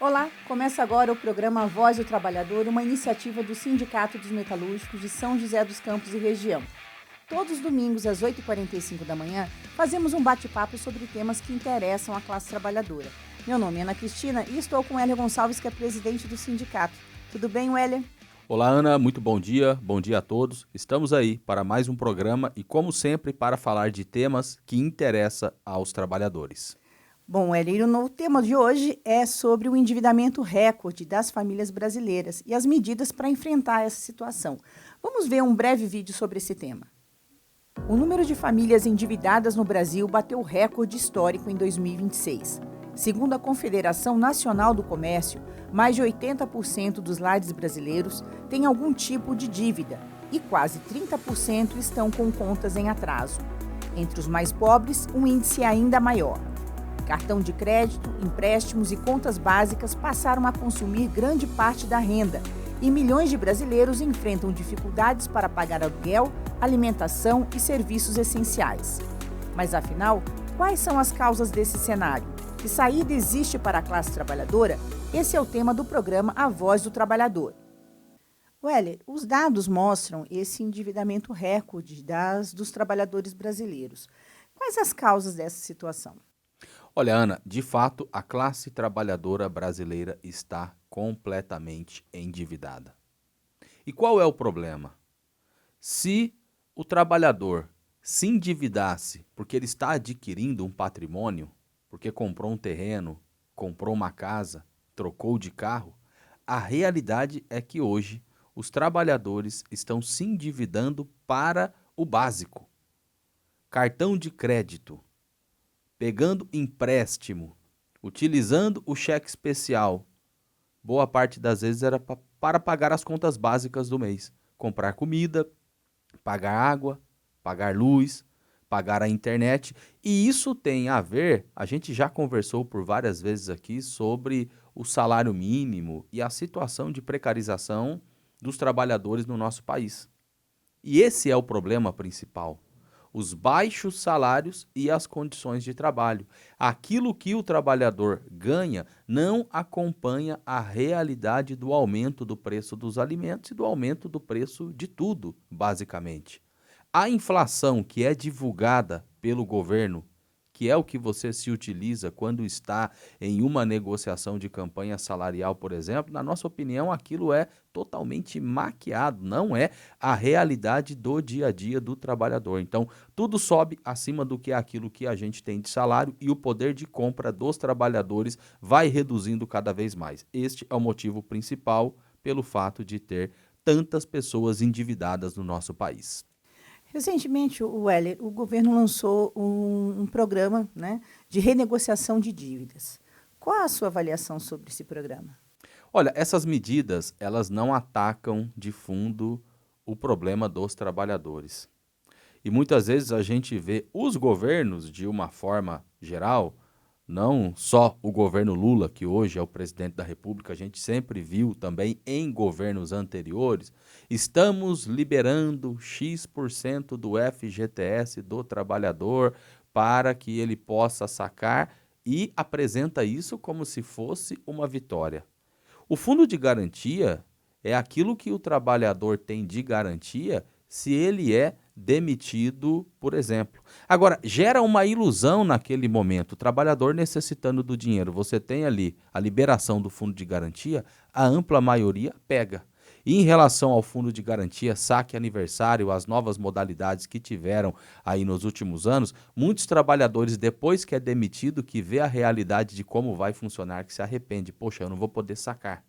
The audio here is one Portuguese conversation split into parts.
Olá, começa agora o programa Voz do Trabalhador, uma iniciativa do Sindicato dos Metalúrgicos de São José dos Campos e região. Todos os domingos, às 8h45 da manhã, fazemos um bate-papo sobre temas que interessam a classe trabalhadora. Meu nome é Ana Cristina e estou com Hélia Gonçalves, que é presidente do sindicato. Tudo bem, Hélia? Olá, Ana, muito bom dia a todos. Estamos aí para mais um programa e, como sempre, para falar de temas que interessam aos trabalhadores. Bom, Hélia, o tema de hoje é sobre o endividamento recorde das famílias brasileiras e as medidas para enfrentar essa situação. Vamos ver um breve vídeo sobre esse tema. O número de famílias endividadas no Brasil bateu recorde histórico em 2026. Segundo a Confederação Nacional do Comércio, mais de 80% dos lares brasileiros têm algum tipo de dívida e quase 30% estão com contas em atraso. Entre os mais pobres, um índice ainda maior. Cartão de crédito, empréstimos e contas básicas passaram a consumir grande parte da renda e milhões de brasileiros enfrentam dificuldades para pagar aluguel, alimentação e serviços essenciais. Mas afinal, quais são as causas desse cenário? Que saída existe para a classe trabalhadora? Esse é o tema do programa A Voz do Trabalhador. Weller, os dados mostram esse endividamento recorde dos trabalhadores brasileiros. Quais as causas dessa situação? Olha, Ana, de fato, a classe trabalhadora brasileira está completamente endividada. E qual é o problema? Se o trabalhador se endividasse porque ele está adquirindo um patrimônio, porque comprou um terreno, comprou uma casa, trocou de carro, a realidade é que hoje os trabalhadores estão se endividando para o básico. Cartão de crédito, pegando empréstimo, utilizando o cheque especial. Boa parte das vezes era para pagar as contas básicas do mês. Comprar comida, pagar água, pagar luz, pagar a internet. E isso tem a ver, a gente já conversou por várias vezes aqui sobre o salário mínimo e a situação de precarização dos trabalhadores no nosso país. E esse é o problema principal. Os baixos salários e as condições de trabalho. Aquilo que o trabalhador ganha não acompanha a realidade do aumento do preço dos alimentos e do aumento do preço de tudo, basicamente. A inflação que é divulgada pelo governo, que é o que você se utiliza quando está em uma negociação de campanha salarial, por exemplo, na nossa opinião, aquilo é totalmente maquiado, não é a realidade do dia a dia do trabalhador. Então, tudo sobe acima do que é aquilo que a gente tem de salário e o poder de compra dos trabalhadores vai reduzindo cada vez mais. Este é o motivo principal pelo fato de ter tantas pessoas endividadas no nosso país. Recentemente, o governo lançou um programa, né, de renegociação de dívidas. Qual a sua avaliação sobre esse programa? Olha, essas medidas, elas não atacam de fundo o problema dos trabalhadores. E muitas vezes a gente vê os governos, de uma forma geral, não só o governo Lula, que hoje é o presidente da República, a gente sempre viu também em governos anteriores, estamos liberando X% do FGTS do trabalhador para que ele possa sacar e apresenta isso como se fosse uma vitória. O fundo de garantia é aquilo que o trabalhador tem de garantia se ele é demitido, por exemplo. Agora, gera uma ilusão naquele momento, o trabalhador necessitando do dinheiro. Você tem ali a liberação do fundo de garantia, a ampla maioria pega. E em relação ao fundo de garantia, saque aniversário, as novas modalidades que tiveram aí nos últimos anos, muitos trabalhadores, depois que é demitido, que vê a realidade de como vai funcionar, que se arrepende. Poxa, eu não vou poder sacar.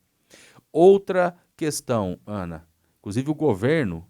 Outra questão, Ana, inclusive o governo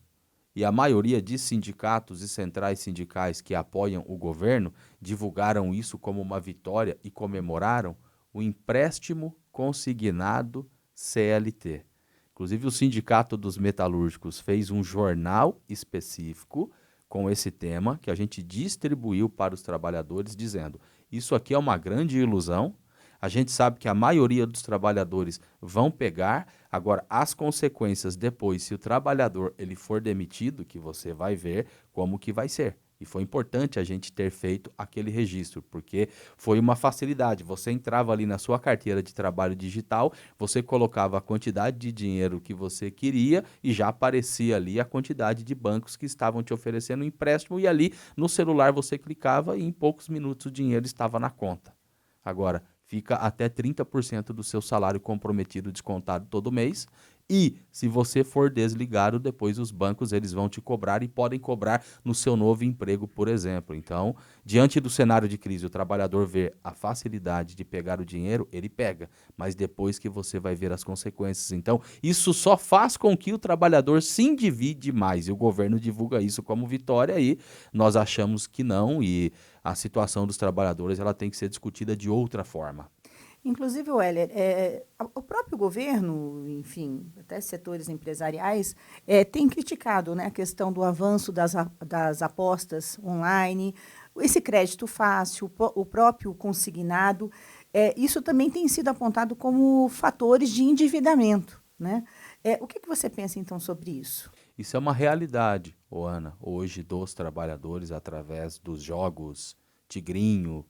e a maioria de sindicatos e centrais sindicais que apoiam o governo divulgaram isso como uma vitória e comemoraram o empréstimo consignado CLT. Inclusive, o Sindicato dos Metalúrgicos fez um jornal específico com esse tema que a gente distribuiu para os trabalhadores, dizendo: isso aqui é uma grande ilusão. A gente sabe que a maioria dos trabalhadores vão pegar, agora as consequências depois, se o trabalhador ele for demitido, que você vai ver como que vai ser. E foi importante a gente ter feito aquele registro, porque foi uma facilidade. Você entrava ali na sua carteira de trabalho digital, você colocava a quantidade de dinheiro que você queria e já aparecia ali a quantidade de bancos que estavam te oferecendo um empréstimo e ali no celular você clicava e em poucos minutos o dinheiro estava na conta. Agora, fica até 30% do seu salário comprometido, descontado todo mês. E se você for desligado, depois os bancos eles vão te cobrar e podem cobrar no seu novo emprego, por exemplo. Então, diante do cenário de crise, o trabalhador vê a facilidade de pegar o dinheiro, ele pega, mas depois que você vai ver as consequências. Então, isso só faz com que o trabalhador se endivide mais. E o governo divulga isso como vitória e nós achamos que não, e a situação dos trabalhadores ela tem que ser discutida de outra forma. Inclusive, Weller, o próprio governo, enfim, até setores empresariais, tem criticado, né, a questão do avanço das apostas online, esse crédito fácil, o próprio consignado. Isso também tem sido apontado como fatores de endividamento, né? O que você pensa, então, sobre isso? Isso é uma realidade, ô Ana, hoje dos trabalhadores através dos jogos tigrinho,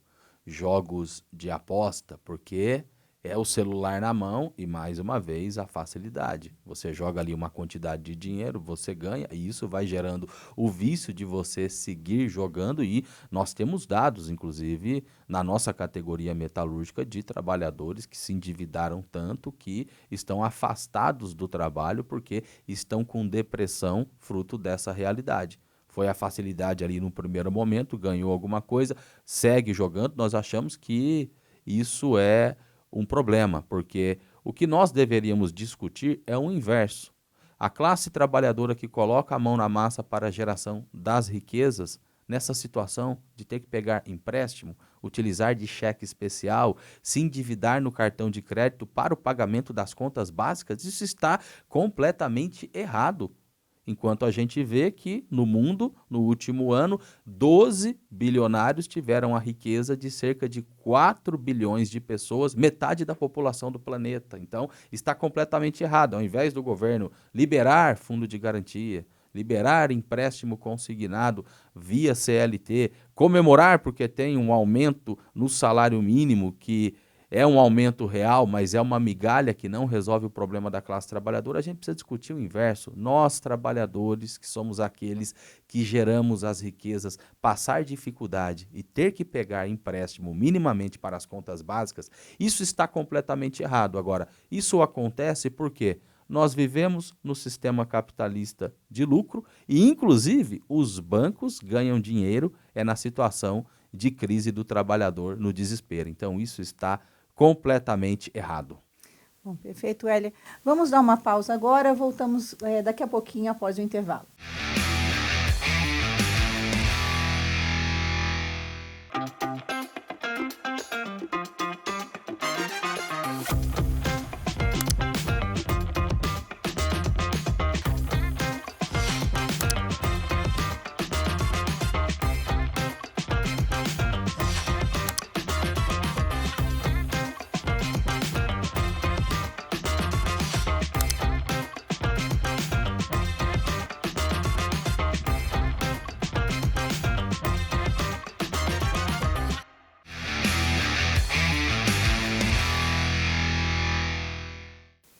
jogos de aposta, porque é o celular na mão e, mais uma vez, a facilidade. Você joga ali uma quantidade de dinheiro, você ganha e isso vai gerando o vício de você seguir jogando e nós temos dados, inclusive, na nossa categoria metalúrgica de trabalhadores que se endividaram tanto que estão afastados do trabalho porque estão com depressão fruto dessa realidade. Foi a facilidade ali no primeiro momento, ganhou alguma coisa, segue jogando. Nós achamos que isso é um problema, porque o que nós deveríamos discutir é o inverso. A classe trabalhadora que coloca a mão na massa para a geração das riquezas, nessa situação de ter que pegar empréstimo, utilizar de cheque especial, se endividar no cartão de crédito para o pagamento das contas básicas, isso está completamente errado. Enquanto a gente vê que no mundo, no último ano, 12 bilionários tiveram a riqueza de cerca de 4 bilhões de pessoas, metade da população do planeta. Então, está completamente errado. Ao invés do governo liberar fundo de garantia, liberar empréstimo consignado via CLT, comemorar porque tem um aumento no salário mínimo que é um aumento real, mas é uma migalha que não resolve o problema da classe trabalhadora, a gente precisa discutir o inverso. Nós, trabalhadores, que somos aqueles que geramos as riquezas, passar dificuldade e ter que pegar empréstimo minimamente para as contas básicas, isso está completamente errado. Agora, isso acontece porque nós vivemos no sistema capitalista de lucro e, inclusive, os bancos ganham dinheiro na situação de crise do trabalhador no desespero. Então, isso está completamente errado. Bom, perfeito, Hélia. Vamos dar uma pausa agora, voltamos daqui a pouquinho após o intervalo.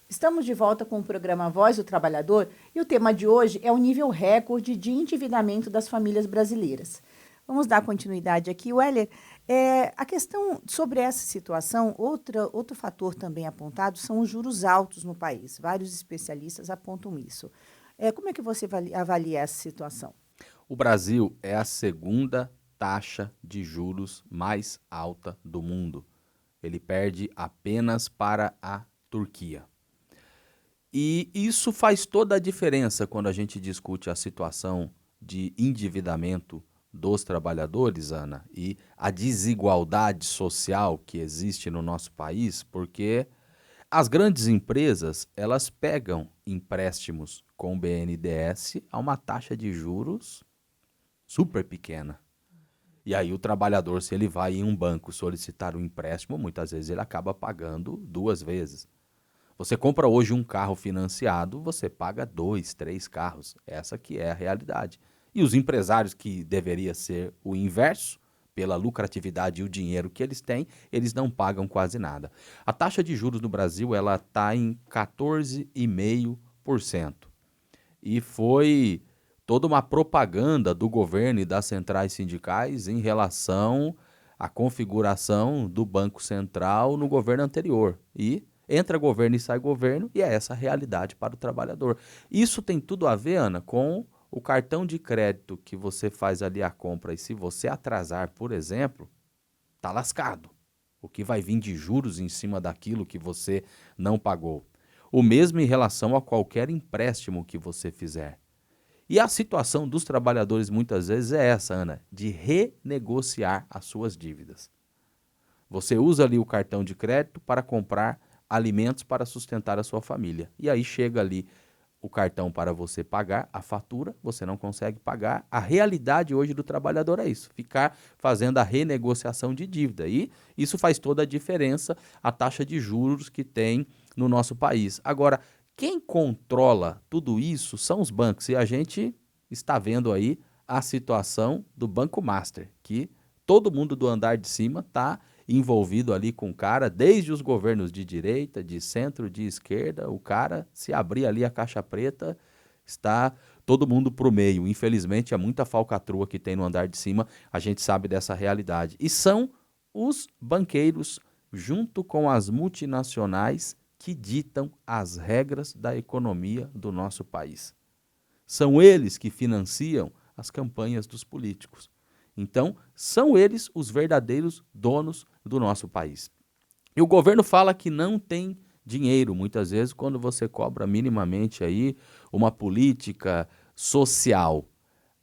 Estamos de volta com o programa Voz do Trabalhador e o tema de hoje é o nível recorde de endividamento das famílias brasileiras. Vamos dar continuidade aqui. Weller, a questão sobre essa situação, outro fator também apontado são os juros altos no país. Vários especialistas apontam isso. Como é que você avalia essa situação? O Brasil é a segunda taxa de juros mais alta do mundo. Ele perde apenas para a Turquia. E isso faz toda a diferença quando a gente discute a situação de endividamento dos trabalhadores, Ana, e a desigualdade social que existe no nosso país, porque as grandes empresas, elas pegam empréstimos com o BNDES a uma taxa de juros super pequena. E aí o trabalhador, se ele vai em um banco solicitar um empréstimo, muitas vezes ele acaba pagando 2 vezes. Você compra hoje um carro financiado, você paga 2, 3 carros. Essa que é a realidade. E os empresários, que deveria ser o inverso, pela lucratividade e o dinheiro que eles têm, eles não pagam quase nada. A taxa de juros no Brasil ela está em 14,5%. E foi toda uma propaganda do governo e das centrais sindicais em relação à configuração do Banco Central no governo anterior. E entra governo e sai governo, e é essa a realidade para o trabalhador. Isso tem tudo a ver, Ana, com o cartão de crédito que você faz ali a compra, e se você atrasar, por exemplo, tá lascado. O que vai vir de juros em cima daquilo que você não pagou. O mesmo em relação a qualquer empréstimo que você fizer. E a situação dos trabalhadores muitas vezes é essa, Ana, de renegociar as suas dívidas. Você usa ali o cartão de crédito para comprar alimentos para sustentar a sua família. E aí chega ali o cartão para você pagar a fatura, você não consegue pagar. A realidade hoje do trabalhador é isso, ficar fazendo a renegociação de dívida. E isso faz toda a diferença, a taxa de juros que tem no nosso país. Agora, quem controla tudo isso são os bancos. E a gente está vendo aí a situação do Banco Master, que todo mundo do andar de cima está envolvido ali com o cara, desde os governos de direita, de centro, de esquerda. O cara, se abrir ali a caixa preta, está todo mundo pro meio. Infelizmente, é muita falcatrua que tem no andar de cima, a gente sabe dessa realidade. E são os banqueiros, junto com as multinacionais, que ditam as regras da economia do nosso país. São eles que financiam as campanhas dos políticos. Então, são eles os verdadeiros donos do nosso país. E o governo fala que não tem dinheiro, muitas vezes, quando você cobra minimamente aí uma política social.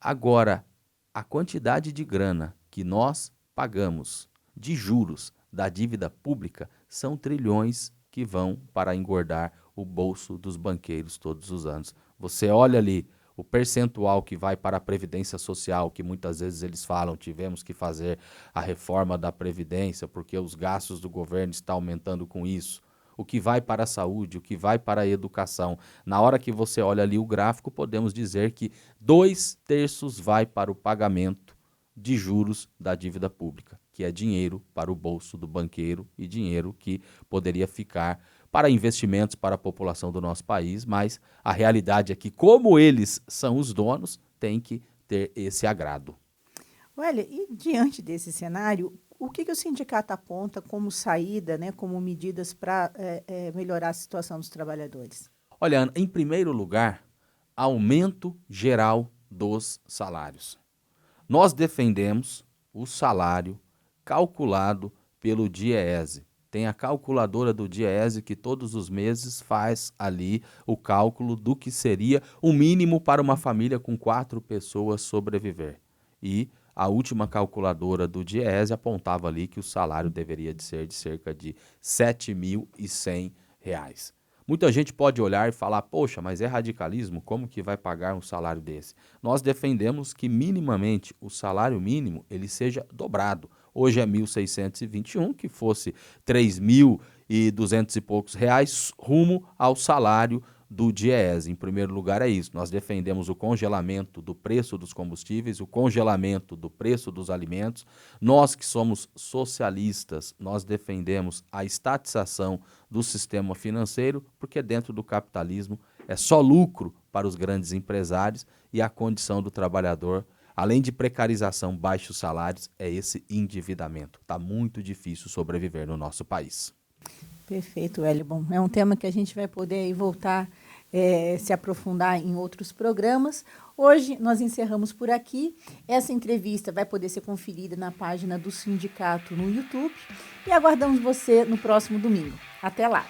Agora, a quantidade de grana que nós pagamos de juros da dívida pública são trilhões que vão para engordar o bolso dos banqueiros todos os anos. Você olha ali o percentual que vai para a Previdência Social, que muitas vezes eles falam, tivemos que fazer a reforma da Previdência porque os gastos do governo estão aumentando com isso. O que vai para a saúde, o que vai para a educação. Na hora que você olha ali o gráfico, podemos dizer que 2/3 vai para o pagamento de juros da dívida pública, que é dinheiro para o bolso do banqueiro e dinheiro que poderia ficar para investimentos para a população do nosso país, mas a realidade é que, como eles são os donos, tem que ter esse agrado. Olha, e diante desse cenário, o que o sindicato aponta como saída, né, como medidas para melhorar a situação dos trabalhadores? Olha, Ana, em primeiro lugar, aumento geral dos salários. Nós defendemos o salário calculado pelo DIEESE. Tem a calculadora do DIEESE que todos os meses faz ali o cálculo do que seria o mínimo para uma família com 4 pessoas sobreviver. E a última calculadora do DIEESE apontava ali que o salário deveria de ser de cerca de R$ 7.100. Muita gente pode olhar e falar, poxa, mas é radicalismo, como que vai pagar um salário desse? Nós defendemos que minimamente o salário mínimo ele seja dobrado. Hoje é 1.621, que fosse 3.200 e poucos reais rumo ao salário do DIEESE. Em primeiro lugar é isso, nós defendemos o congelamento do preço dos combustíveis, o congelamento do preço dos alimentos. Nós que somos socialistas, nós defendemos a estatização do sistema financeiro, porque dentro do capitalismo é só lucro para os grandes empresários e a condição do trabalhador, além de precarização, baixos salários, é esse endividamento. Está muito difícil sobreviver no nosso país. Perfeito, Hélio. Bom, é um tema que a gente vai poder aí voltar, se aprofundar em outros programas. Hoje nós encerramos por aqui. Essa entrevista vai poder ser conferida na página do sindicato no YouTube e aguardamos você no próximo domingo. Até lá!